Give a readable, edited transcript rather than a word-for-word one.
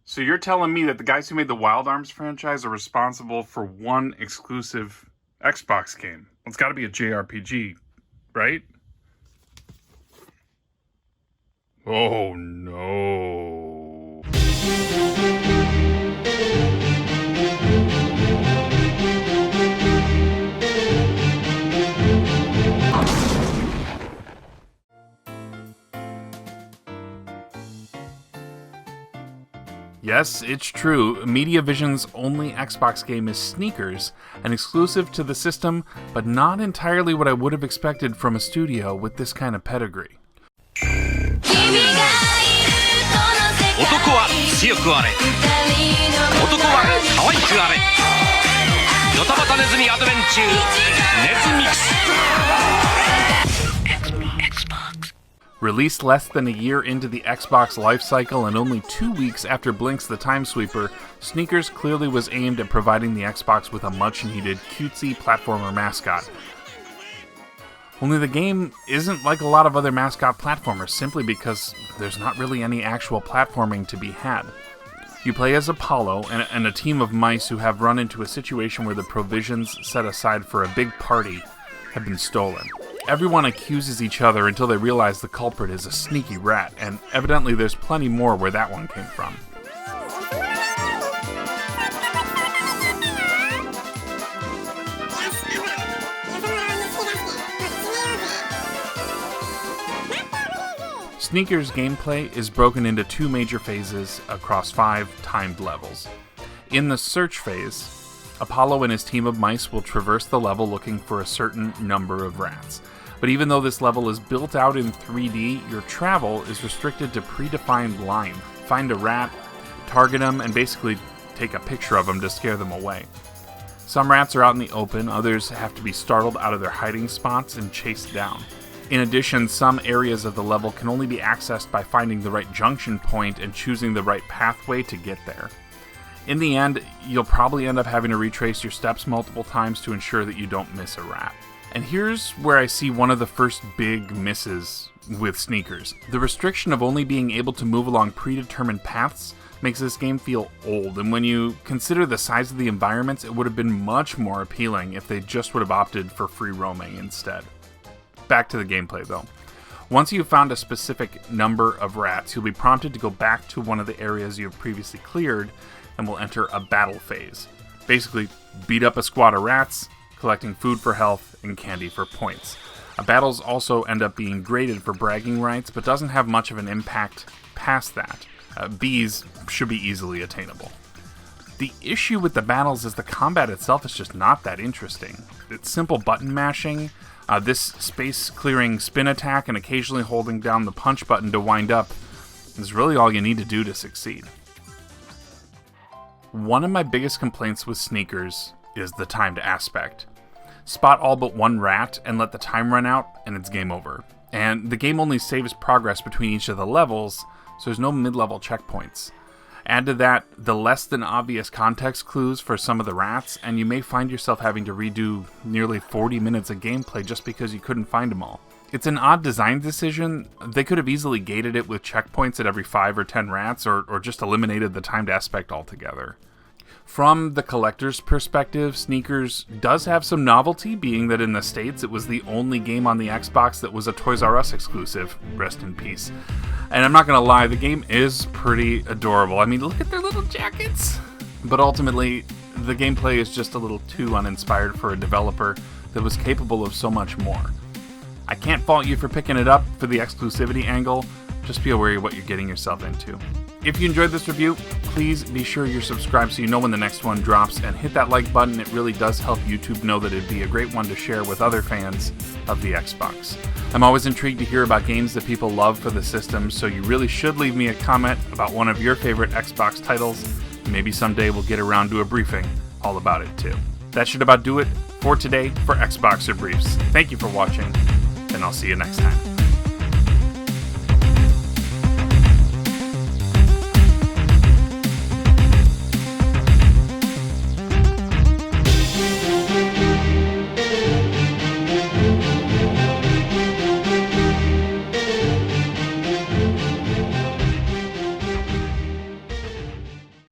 So you're telling me that the guys who made the Wild Arms franchise are responsible for one exclusive Xbox game? Well, it's got to be a JRPG, right? Oh no. Yes, it's true. MediaVision's only Xbox game is Sneakers, an exclusive to the system, but not entirely what I would have expected from a studio with this kind of pedigree. 男は強くあれ男は可愛くあれドタバタネズミアドベンチューネズミックス Released less than a year into the Xbox lifecycle and only 2 weeks after Blink's The Time Sweeper, Sneakers clearly was aimed at providing the Xbox with a much-needed cutesy platformer mascot. Only the game isn't like a lot of other mascot platformers simply because there's not really any actual platforming to be had. You play as Apollo and a team of mice who have run into a situation where the provisions set aside for a big party have been stolen. Everyone accuses each other until they realize the culprit is a sneaky rat, and evidently there's plenty more where that one came from. Sneakers gameplay is broken into 2 major phases across 5 timed levels. In the search phase, Apollo and his team of mice will traverse the level looking for a certain number of rats. But even though this level is built out in 3D, your travel is restricted to predefined line. Find a rat, target them, and basically take a picture of them to scare them away. Some rats are out in the open, others have to be startled out of their hiding spots and chased down. In addition, some areas of the level can only be accessed by finding the right junction point and choosing the right pathway to get there. In the end, you'll probably end up having to retrace your steps multiple times to ensure that you don't miss a rat. And here's where I see one of the first big misses with Sneakers. The restriction of only being able to move along predetermined paths makes this game feel old, and when you consider the size of the environments, it would have been much more appealing if they just would have opted for free roaming instead. Back to the gameplay though. Once you've found a specific number of rats, you'll be prompted to go back to one of the areas you have previously cleared and will enter a battle phase. Basically, beat up a squad of rats, collecting food for health and candy for points. Battles also end up being graded for bragging rights, but doesn't have much of an impact past that. Bs should be easily attainable. The issue with the battles is the combat itself is just not that interesting. It's simple button mashing, this space-clearing spin attack, and occasionally holding down the punch button to wind up is really all you need to do to succeed. One of my biggest complaints with Sneakers is the timed aspect. Spot all but one rat and let the time run out, and it's game over. And the game only saves progress between each of the levels, so there's no mid-level checkpoints. Add to that the less than obvious context clues for some of the rats, and you may find yourself having to redo nearly 40 minutes of gameplay just because you couldn't find them all. It's an odd design decision. They could have easily gated it with checkpoints at every 5 or 10 rats, or just eliminated the timed aspect altogether. From the collector's perspective, Sneakers does have some novelty, being that in the States it was the only game on the Xbox that was a Toys R Us exclusive. Rest in peace. And I'm not gonna lie, the game is pretty adorable. I mean, look at their little jackets! But ultimately, the gameplay is just a little too uninspired for a developer that was capable of so much more. I can't fault you for picking it up for the exclusivity angle, just be aware of what you're getting yourself into. If you enjoyed this review, please be sure you're subscribed so you know when the next one drops, and hit that like button. It really does help YouTube know that it'd be a great one to share with other fans of the Xbox. I'm always intrigued to hear about games that people love for the system, so you really should leave me a comment about one of your favorite Xbox titles. Maybe someday we'll get around to a briefing all about it too. That should about do it for today for Xboxer Briefs. Thank you for watching, and I'll see you next time.